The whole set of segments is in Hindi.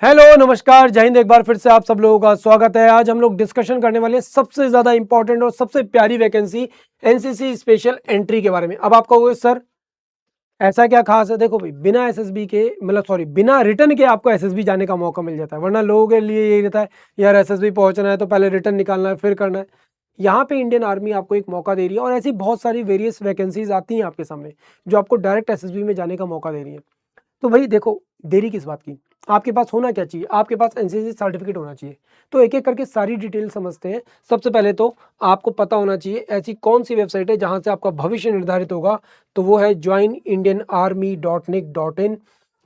हेलो नमस्कार, जय हिंद। एक बार फिर से आप सब लोगों का स्वागत है। आज हम लोग डिस्कशन करने वाले हैं सबसे ज्यादा इंपॉर्टेंट और सबसे प्यारी वैकेंसी एनसीसी स्पेशल एंट्री के बारे में। अब आप कहोगे सर ऐसा क्या खास है? देखो भाई, बिना एसएसबी के बिना रिटर्न के आपको एसएसबी जाने का मौका मिल जाता है, वरना लोगों के लिए यही रहता है यार एसएसबी पहुंचना है तो पहले रिटर्न निकालना है फिर करना है। यहाँ पे इंडियन आर्मी आपको एक मौका दे रही है और ऐसी बहुत सारी वेरियस वैकेंसीज आती हैं आपके सामने जो आपको डायरेक्ट एसएसबी में जाने का मौका दे रही है। तो भाई देखो, देरी किस बात की, आपके पास होना क्या चाहिए? आपके पास एनसीसी सर्टिफिकेट होना चाहिए। तो एक एक करके सारी डिटेल समझते हैं। सबसे पहले तो आपको पता होना चाहिए ऐसी कौन सी वेबसाइट है जहां से आपका भविष्य निर्धारित होगा। तो वो है joinindianarmy.nic.in।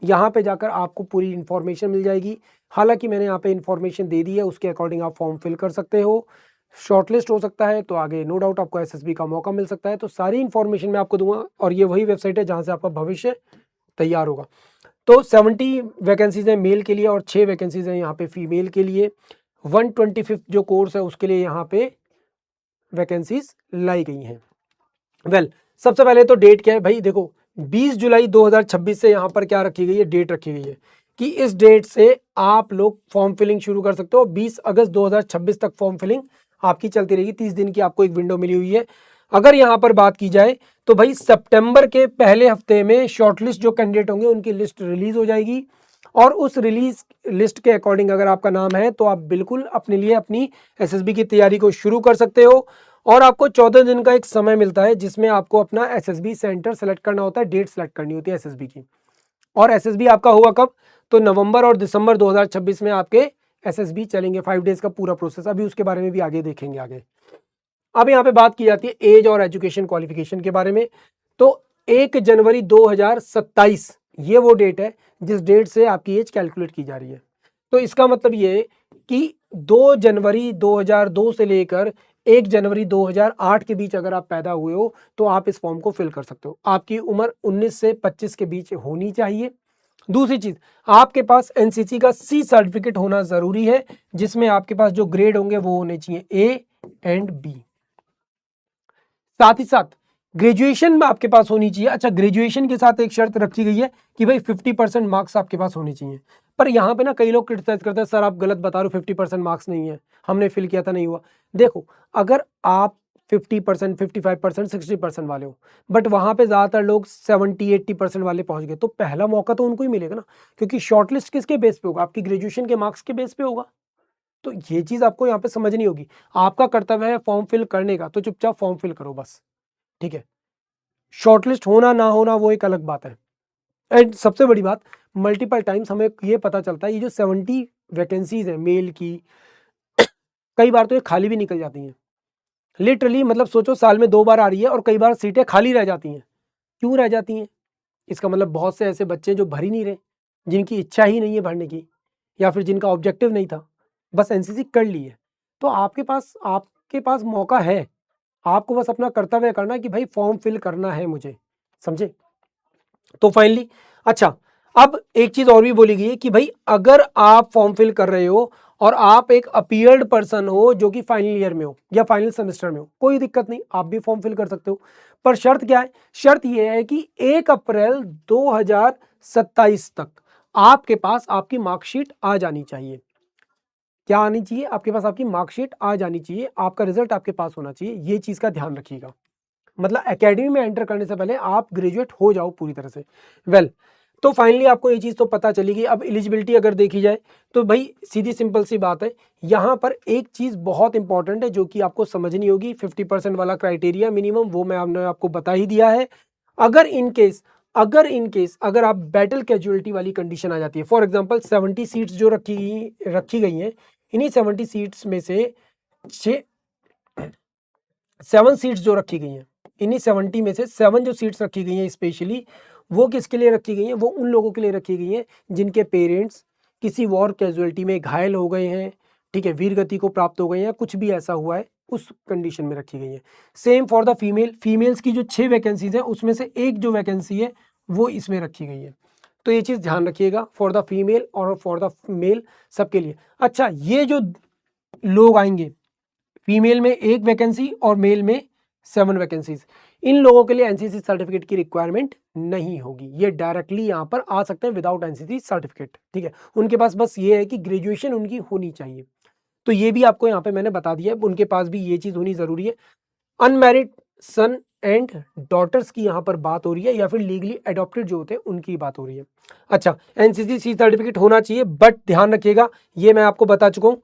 यहाँ पे जाकर आपको पूरी इन्फॉर्मेशन मिल जाएगी। हालांकि मैंने यहाँ पे इन्फॉर्मेशन दे दी है, उसके अकॉर्डिंग आप फॉर्म फिल कर सकते हो। शॉर्टलिस्ट हो सकता है तो आगे नो डाउट आपको एसएसबी का मौका मिल सकता है। तो सारी इन्फॉर्मेशन मैं आपको दूंगा और ये वही वेबसाइट है जहाँ से आपका भविष्य तैयार होगा। तो 70 वैकेंसीज हैं मेल के लिए और 6 वैकेंसीज हैं यहाँ पे फीमेल के लिए। 125 जो कोर्स है उसके लिए यहाँ पे वैकेंसीज लाई गई हैं। सबसे पहले तो डेट क्या है भाई? देखो 20 जुलाई 2026 से यहाँ पर क्या रखी गई है, डेट रखी गई है कि इस डेट से आप लोग फॉर्म फिलिंग शुरू कर सकते हो। 20 अगस्त 2026 तक फॉर्म फिलिंग आपकी चलती रहेगी। 30 दिन की आपको एक विंडो मिली हुई है। अगर यहाँ पर बात की जाए तो भाई सितंबर के पहले हफ्ते में शॉर्टलिस्ट जो कैंडिडेट होंगे उनकी लिस्ट रिलीज हो जाएगी और उस रिलीज लिस्ट के अकॉर्डिंग अगर आपका नाम है तो आप बिल्कुल अपने लिए अपनी एसएसबी की तैयारी को शुरू कर सकते हो। और आपको 14 दिन का एक समय मिलता है जिसमें आपको अपना एसएसबी सेंटर सेलेक्ट करना होता है, डेट सेलेक्ट करनी होती है एसएसबी की। और एसएसबी आपका होगा कब? तो नवंबर और दिसंबर 2026 में आपके एसएसबी चलेंगे। 5 डेज का पूरा प्रोसेस, अभी उसके बारे में भी आगे देखेंगे आगे। अब यहाँ पे बात की जाती है एज और एजुकेशन क्वालिफिकेशन के बारे में। तो 1 जनवरी 2027 ये वो डेट है जिस डेट से आपकी एज कैलकुलेट की जा रही है। तो इसका मतलब ये है कि 2 जनवरी 2002 से लेकर 1 जनवरी 2008 के बीच अगर आप पैदा हुए हो तो आप इस फॉर्म को फिल कर सकते हो। आपकी उम्र 19 से 25 के बीच होनी चाहिए। दूसरी चीज, आपके पास एनसीसी का सी सर्टिफिकेट होना जरूरी है जिसमें आपके पास जो ग्रेड होंगे वो होने चाहिए ए एंड बी। साथ ही साथ ग्रेजुएशन में आपके पास होनी चाहिए। अच्छा, ग्रेजुएशन के साथ एक शर्त रखी गई है कि भाई 50% मार्क्स आपके पास होने चाहिए। पर यहाँ पे ना कई लोग क्रिटिसाइज करते हैं, सर आप गलत बता रहे हो, 50% मार्क्स नहीं है, हमने फिल किया था नहीं हुआ। देखो, अगर आप 50%, 55%, 60% वाले हो बट वहां पे ज्यादातर लोग 70-80% वाले पहुंच गए तो पहला मौका तो उनको ही मिलेगा ना, क्योंकि शॉर्टलिस्ट किसके बेस पे होगा? आपकी ग्रेजुएशन के मार्क्स के बेस पे होगा। तो ये चीज आपको यहाँ पे समझनी होगी। आपका कर्तव्य है फॉर्म फिल करने का, तो चुपचाप फॉर्म फिल करो बस, ठीक है। शॉर्टलिस्ट होना ना होना वो एक अलग बात है। एंड सबसे बड़ी बात, मल्टीपल टाइम्स हमें ये पता चलता है ये जो 70 वैकेंसीज है मेल की, कई बार तो ये खाली भी निकल जाती हैं। लिटरली मतलब सोचो, साल में 2 बार आ रही है और कई बार सीटें खाली रह जाती हैं। क्यों रह जाती हैं? इसका मतलब बहुत से ऐसे बच्चे जो भर ही नहीं रहे, जिनकी इच्छा ही नहीं है भरने की, या फिर जिनका ऑब्जेक्टिव नहीं था, बस एनसीसी कर ली है। तो आपके पास मौका है। आपको बस अपना कर्तव्य करना है कि भाई फॉर्म फिल करना है मुझे, समझे? तो फाइनली, अच्छा, अब एक चीज और भी बोली गई है कि भाई अगर आप फॉर्म फिल कर रहे हो और आप एक अपीयर्ड पर्सन हो जो कि फाइनल ईयर में हो या फाइनल सेमेस्टर में हो, कोई दिक्कत नहीं, आप भी फॉर्म फिल कर सकते हो। पर शर्त क्या है? शर्त यह है कि 1 अप्रैल 2027 तक आपके पास आपकी मार्कशीट आ जानी चाहिए। क्या आनी चाहिए? आपके पास आपकी मार्कशीट आ जानी चाहिए, आपका रिजल्ट आपके पास होना चाहिए। ये चीज का ध्यान रखिएगा। मतलब एकेडमी में एंटर करने से पहले आप ग्रेजुएट हो जाओ पूरी तरह से। तो फाइनली आपको ये चीज़ तो पता चलेगी। अब एलिजिबिलिटी अगर देखी जाए तो भाई सीधी सिंपल सी बात है, यहाँ पर एक चीज़ बहुत इंपॉर्टेंट है जो कि आपको समझनी होगी। 50% वाला क्राइटेरिया मिनिमम वो हमने आपको बता ही दिया है। अगर इन केस अगर आप बैटल कैजुअलिटी वाली कंडीशन आ जाती है, फॉर एग्जाम्पल 70 सीट्स जो रखी गई हैं, इन्हीं 70 सीट्स में से 7 सीट्स जो रखी गई हैं, इन्हीं 70 में से 7 जो सीट्स रखी गई हैं स्पेशली, वो किसके लिए रखी गई हैं? वो उन लोगों के लिए रखी गई हैं जिनके पेरेंट्स किसी वॉर कैजुअलिटी में घायल हो गए हैं, ठीक है, वीर गति को प्राप्त हो गए हैं, कुछ भी ऐसा हुआ है, उस कंडीशन में रखी गई है। सेम फॉर द फीमेल्स की जो 6 वैकेंसीज हैं उसमें से एक जो वैकेंसी है वो इसमें रखी गई है। तो ये चीज़ ध्यान रखिएगा फॉर द फीमेल और फॉर द मेल सबके लिए। अच्छा, ये जो लोग आएंगे, फीमेल में 1 वैकेंसी और मेल में 7 वैकेंसीज, इन लोगों के लिए एनसीसी सर्टिफिकेट की रिक्वायरमेंट नहीं होगी, ये डायरेक्टली यहाँ पर आ सकते हैं विदाउट एनसीसी सर्टिफिकेट, ठीक है। उनके पास बस ये है कि ग्रेजुएशन उनकी होनी चाहिए, तो ये भी आपको यहाँ पे मैंने बता दिया है, उनके पास भी ये चीज़ होनी ज़रूरी है। अनमैरिड सन एंड डॉटर्स की यहाँ पर बात हो रही है, या फिर लीगली अडॉप्टेड जो होते हैं उनकी बात हो रही है। अच्छा, एनसीसी सर्टिफिकेट होना चाहिए, बट ध्यान रखिएगा, ये मैं आपको बता चुका हूँ,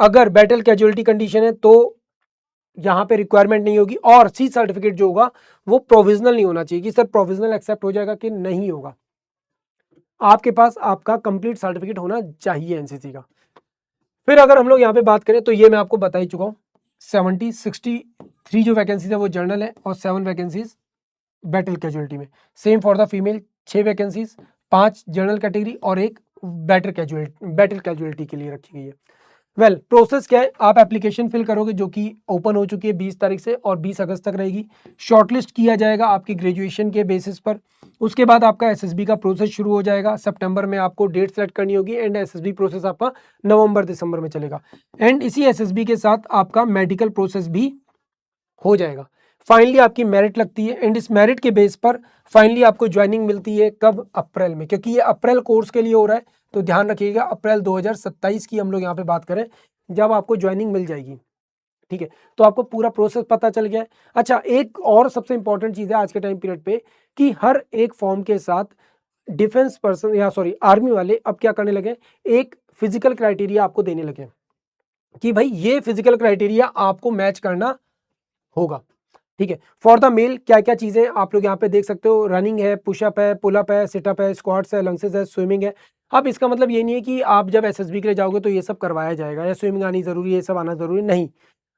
अगर बैटल कैजुअलिटी कंडीशन है तो यहाँ पे रिक्वायरमेंट नहीं होगी, और सी सर्टिफिकेट जो होगा वो प्रोविजनल नहीं होना चाहिए कि सर प्रोविजनल एक्सेप्ट हो जाएगा, कि नहीं होगा, आपके पास आपका कंप्लीट सर्टिफिकेट होना चाहिए एनसीसी का। फिर अगर हम लोग यहाँ पे बात करें तो ये मैं आपको बता ही चुका हूँ, 63 जो वैकेंसीज है वो जनरल है, और 7 वैकेंसीज बैटल कैजुअलिटी में। Same for the female, 6 vacancies, 5 general category और एक बैटल कैजुअलिटी के लिए रखी गई है। वेल, प्रोसेस क्या है, आप एप्लीकेशन फिल करोगे जो कि ओपन हो चुकी है 20 तारीख से और 20 अगस्त तक रहेगी। शॉर्टलिस्ट किया जाएगा आपकी ग्रेजुएशन के बेसिस पर। उसके बाद आपका एसएसबी का प्रोसेस शुरू हो जाएगा, सितंबर में आपको डेट सेलेक्ट करनी होगी, एंड एसएसबी प्रोसेस आपका नवंबर दिसंबर में चलेगा, एंड इसी एसएसबी के साथ आपका मेडिकल प्रोसेस भी हो जाएगा। फाइनली आपकी मेरिट लगती है, एंड इस मेरिट के बेस पर फाइनली आपको ज्वाइनिंग मिलती है कब, अप्रैल में, क्योंकि ये अप्रैल कोर्स के लिए हो रहा है, तो ध्यान रखिएगा अप्रैल 2027 की हम लोग यहाँ पे बात करें जब आपको ज्वाइनिंग मिल जाएगी, ठीक है। तो आपको पूरा प्रोसेस पता चल गया है। अच्छा, एक और सबसे इंपॉर्टेंट चीज़ है आज के टाइम पीरियड पे, कि हर एक फॉर्म के साथ डिफेंस पर्सन या सॉरी आर्मी वाले अब क्या करने लगे, एक फिजिकल क्राइटेरिया आपको देने लगे कि भाई ये फिजिकल क्राइटेरिया आपको मैच करना होगा, ठीक है। फॉर द मेल क्या क्या चीजें आप लोग यहाँ पे देख सकते हो, रनिंग है, पुशअप है, पुलअप है, सिटअप है, स्क्वाट्स है, लंसेस है, स्विमिंग है। अब इसका मतलब ये नहीं है कि आप जब एसएसबी के लिए जाओगे तो ये सब करवाया जाएगा, या स्विमिंग आनी जरूरी है, ये सब आना जरूरी नहीं,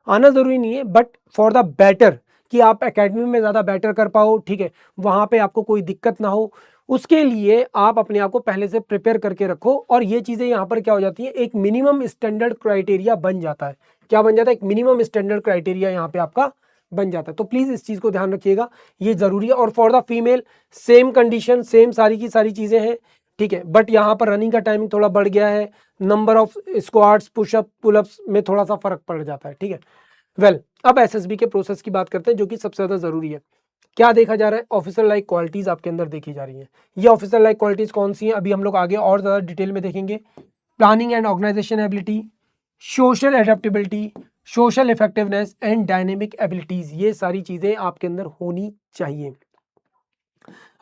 आना जरूरी नहीं है, बट फॉर द बेटर, कि आप एकेडमी में ज़्यादा बेटर कर पाओ, ठीक है, वहाँ पे आपको कोई दिक्कत ना हो, उसके लिए आप अपने आप को पहले से प्रिपेयर करके रखो। और ये चीज़ें यहाँ पर क्या हो जाती है, एक मिनिमम स्टैंडर्ड क्राइटेरिया बन जाता है। क्या बन जाता है, एक मिनिमम स्टैंडर्ड क्राइटेरिया यहाँ पे आपका बन जाता है। तो प्लीज़ इस चीज़ को ध्यान रखिएगा, ये ज़रूरी है। और for the female same condition, same सारी की सारी चीज़ें हैं, ठीक है, बट यहाँ पर रनिंग का टाइमिंग थोड़ा बढ़ गया है, number of squats, pushup, pullups में थोड़ा सा फर्क पड़ जाता है, ठीक है। वेल, अब एसएसबी के प्रोसेस की बात करते हैं जो कि सबसे ज़्यादा ज़रूरी है। क्या देखा जा रहा है, ऑफिसर लाइक क्वालिटीज़ आपके अंदर देखी जा रही हैं। ये ऑफिसर लाइक क्वालिटीज़ कौन सी हैं, अभी हम लोग आगे और ज़्यादा डिटेल में देखेंगे। Planning and organisation ability, social adaptability, social effectiveness and dynamic abilities, ये सारी चीज़ें आपके अंदर होनी चाहिए।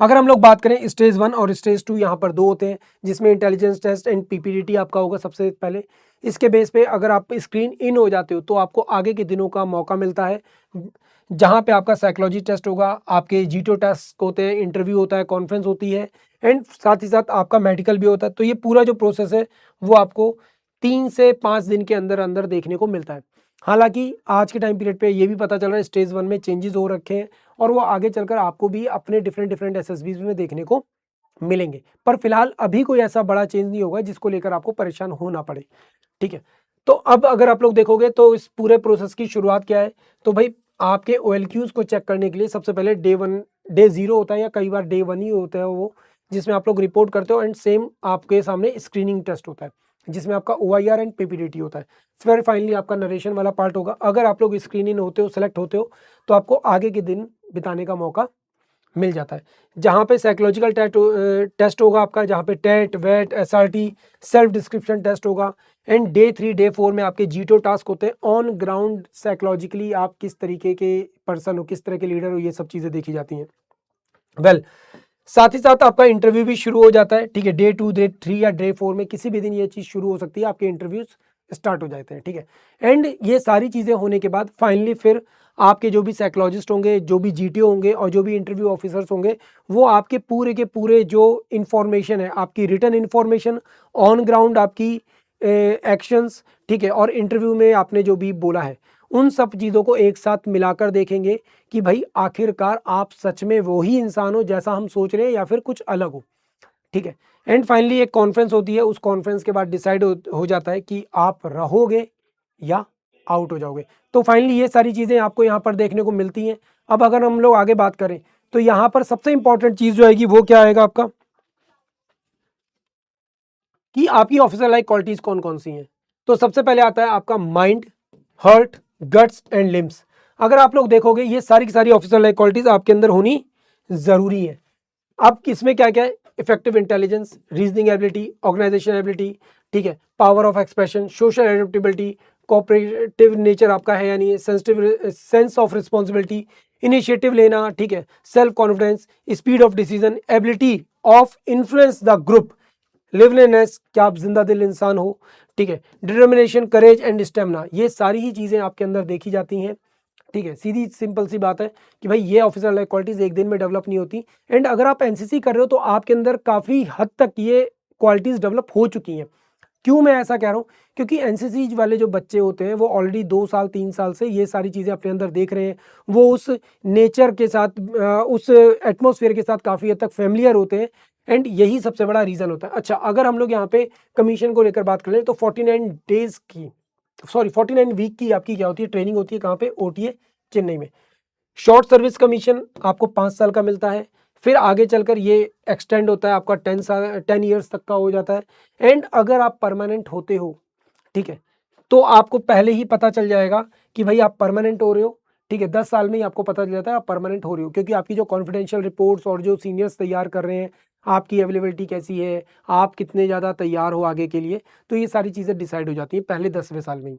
अगर हम लोग बात करें स्टेज 1 और स्टेज 2, यहाँ पर 2 होते हैं, जिसमें इंटेलिजेंस टेस्ट एंड पीपीडीटी आपका होगा सबसे पहले। इसके बेस पे अगर आप स्क्रीन इन हो जाते हो तो आपको आगे के दिनों का मौका मिलता है, जहाँ पे आपका साइकोलॉजी टेस्ट होगा, आपके जीटो टेस्ट होते हैं, इंटरव्यू होता है, कॉन्फ्रेंस होती है, एंड साथ ही साथ आपका मेडिकल भी होता है। तो ये पूरा जो प्रोसेस है वो आपको 3 से 5 दिन के अंदर अंदर देखने को मिलता है। हालांकि आज के टाइम पीरियड पे ये भी पता चल रहा है स्टेज 1 में चेंजेस हो रखे हैं, और वो आगे चलकर आपको भी अपने डिफरेंट डिफरेंट एसएसबीज में देखने को मिलेंगे। पर फिलहाल अभी कोई ऐसा बड़ा चेंज नहीं होगा जिसको लेकर आपको परेशान होना पड़े, ठीक है। तो अब अगर आप लोग देखोगे तो इस पूरे प्रोसेस की शुरुआत क्या है, तो भाई आपके OLQs को चेक करने के लिए सबसे पहले डे 0 होता है, या कई बार डे 1 ही होता है वो, जिसमें आप लोग रिपोर्ट करते हो, एंड सेम आपके सामने स्क्रीनिंग टेस्ट होता है जिसमें आपका OIR एंड पीपीडीटी होता है। फिर फाइनली आपका नरेशन वाला पार्ट होगा। अगर आप लोग स्क्रीनिंग होते हो, सेलेक्ट होते हो, तो आपको आगे के दिन बिताने का मौका मिल जाता है, जहाँ पे साइकोलॉजिकल टेस्ट होगा आपका, जहाँ पे टेट, वेट, SRT, सेल्फ डिस्क्रिप्शन टेस्ट होगा, एंड डे 3 डे 4 में आपके जीटो टास्क होते हैं। ऑन ग्राउंड साइकोलॉजिकली आप किस तरीके के पर्सन हो, किस तरह के लीडर हो, ये सब चीज़ें देखी जाती हैं। वेल, साथ ही साथ आपका इंटरव्यू भी शुरू हो जाता है, ठीक है। डे 2 डे 3 या डे 4 में किसी भी दिन ये चीज़ शुरू हो सकती है, आपके इंटरव्यूज स्टार्ट हो जाते हैं, ठीक है। एंड ये सारी चीज़ें होने के बाद फाइनली फिर आपके जो भी साइकोलॉजिस्ट होंगे, जो भी जीटीओ होंगे, और जो भी इंटरव्यू ऑफिसर्स होंगे, वो आपके पूरे के पूरे जो इन्फॉर्मेशन है, आपकी रिटन इन्फॉर्मेशन, ऑन ग्राउंड आपकी एक्शंस, ठीक है, और इंटरव्यू में आपने जो भी बोला है, उन सब चीज़ों को एक साथ मिलाकर देखेंगे कि भाई आखिरकार आप सच में वो ही इंसान हो जैसा हम सोच रहे हैं, या फिर कुछ अलग हो, ठीक है। एंड फाइनली एक कॉन्फ्रेंस होती है, उस कॉन्फ्रेंस के बाद डिसाइड हो जाता है कि आप रहोगे या आउट हो जाओगे। तो फाइनली ये सारी चीज़ें आपको यहाँ पर देखने को मिलती हैं। अब अगर हम लोग आगे बात करें तो यहाँ पर सबसे इंपॉर्टेंट चीज़ जो आएगी वो क्या आएगा आपका, कि आपकी ऑफिसर लाइक क्वालिटीज कौन कौन सी हैं। तो सबसे पहले आता है आपका mind, heart, guts and limbs. अगर आप लोग देखोगे ये सारी की सारी ऑफिसर लाइक क्वालिटीज आपके अंदर होनी जरूरी है। अब इसमें क्या क्या है, effective intelligence, reasoning ability, organisation ability, ठीक है, power of expression, social adaptability, cooperative nature आपका है या नहीं है, sensitive sense of responsibility, initiative लेना, ठीक है, self confidence, speed of decision, ability of influence the group, liveliness, क्या आप जिंदा दिल इंसान हो, ठीक है, डिटर्मिनेशन, करेज एंड स्टेमिना, ये सारी ही चीज़ें आपके अंदर देखी जाती हैं। ठीक है, सीधी सिंपल सी बात है कि भाई ये ऑफिसर लाइक क्वालिटीज एक दिन में डेवलप नहीं होती। एंड अगर आप एनसीसी कर रहे हो तो आपके अंदर काफ़ी हद तक ये क्वालिटीज़ डेवलप हो चुकी हैं। क्यों मैं ऐसा कह रहा हूँ, क्योंकि एनसीसी वाले जो बच्चे होते हैं वो ऑलरेडी 2 साल 3 साल से ये सारी चीज़ें अपने अंदर देख रहे हैं, वो उस नेचर के साथ उस एटमोसफियर के साथ काफ़ी हद तक फेमिलियर होते हैं। एंड यही सबसे बड़ा रीज़न होता है। अच्छा, अगर हम लोग यहाँ पे कमीशन को लेकर बात कर लें तो 49 डेज की, सॉरी 49 वीक की आपकी क्या होती है, ट्रेनिंग होती है। कहाँ पे, ओटीए चेन्नई में। शॉर्ट सर्विस कमीशन आपको 5 साल का मिलता है, फिर आगे चलकर ये एक्सटेंड होता है आपका 10 ईयर्स तक का हो जाता है। एंड अगर आप परमानेंट होते हो, ठीक है, तो आपको पहले ही पता चल जाएगा कि भाई आप परमानेंट हो रहे हो। ठीक है, 10 साल में ही आपको पता चल जाता है आप परमानेंट हो रहे हो, क्योंकि आपकी जो कॉन्फिडेंशियल रिपोर्ट्स और जो सीनियर्स तैयार कर रहे हैं, आपकी अवेलेबिलिटी कैसी है, आप कितने ज़्यादा तैयार हो आगे के लिए, तो ये सारी चीज़ें डिसाइड हो जाती हैं पहले 10वें साल में ही।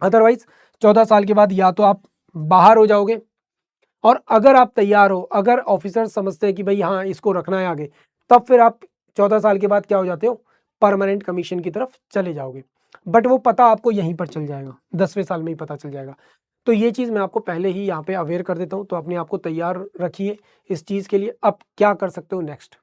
अदरवाइज 14 साल के बाद या तो आप बाहर हो जाओगे, और अगर आप तैयार हो, अगर ऑफिसर समझते हैं कि भाई हाँ इसको रखना है आगे, तब फिर आप 14 साल के बाद क्या हो जाते हो, परमानेंट कमीशन की तरफ चले जाओगे। बट वो पता आपको यहीं पर चल जाएगा, 10वें साल में ही पता चल जाएगा। तो ये चीज़ मैं आपको पहले ही यहाँ पे अवेयर कर देता हूँ, तो अपने आप को तैयार रखिए इस चीज़ के लिए। अब क्या कर सकते हो नेक्स्ट,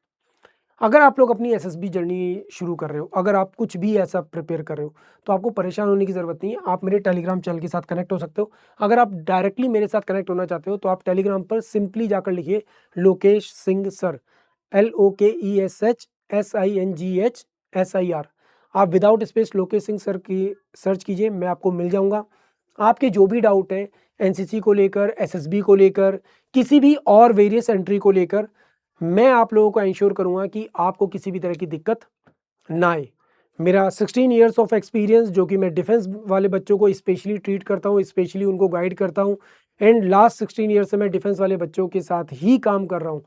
अगर आप लोग अपनी एसएसबी जर्नी शुरू कर रहे हो, अगर आप कुछ भी ऐसा प्रिपेयर कर रहे हो, तो आपको परेशान होने की ज़रूरत नहीं है। आप मेरे टेलीग्राम चैनल के साथ कनेक्ट हो सकते हो। अगर आप डायरेक्टली मेरे साथ कनेक्ट होना चाहते हो तो आप टेलीग्राम पर सिंपली जाकर लिखिए लोकेश सिंह सर, LOKESHSINGHSIR। आप without space Lokesh Singh sir की सर्च कीजिए, मैं आपको मिल जाऊंगा। आपके जो भी डाउट है एनसीसी को लेकर, एसएसबी को लेकर, किसी भी और वेरियस एंट्री को लेकर, मैं आप लोगों को इंश्योर करूंगा कि आपको किसी भी तरह की दिक्कत ना आए। मेरा 16 ईयर्स ऑफ एक्सपीरियंस, जो कि मैं डिफेंस वाले बच्चों को स्पेशली ट्रीट करता हूँ, स्पेशली उनको गाइड करता हूँ। एंड लास्ट 16 ईयर्स से मैं डिफेंस वाले बच्चों के साथ ही काम कर रहा हूँ।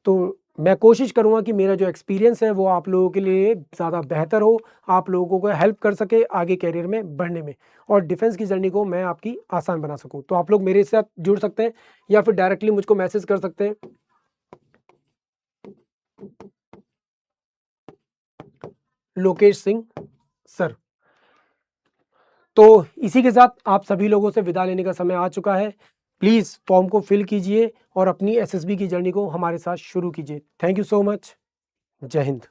तो मैं कोशिश करूँगा कि मेरा जो एक्सपीरियंस है वो आप लोगों के लिए ज़्यादा बेहतर हो, आप लोगों को हेल्प कर सके आगे कैरियर में बढ़ने में, और डिफेंस की जर्नी को मैं आपकी आसान बना सकूँ। तो आप लोग मेरे साथ जुड़ सकते हैं या फिर डायरेक्टली मुझको मैसेज कर सकते हैं, लोकेश सिंह सर। तो इसी के साथ आप सभी लोगों से विदा लेने का समय आ चुका है। प्लीज़ फॉर्म को फिल कीजिए और अपनी एसएसबी की जर्नी को हमारे साथ शुरू कीजिए। Thank you so much. जय हिंद।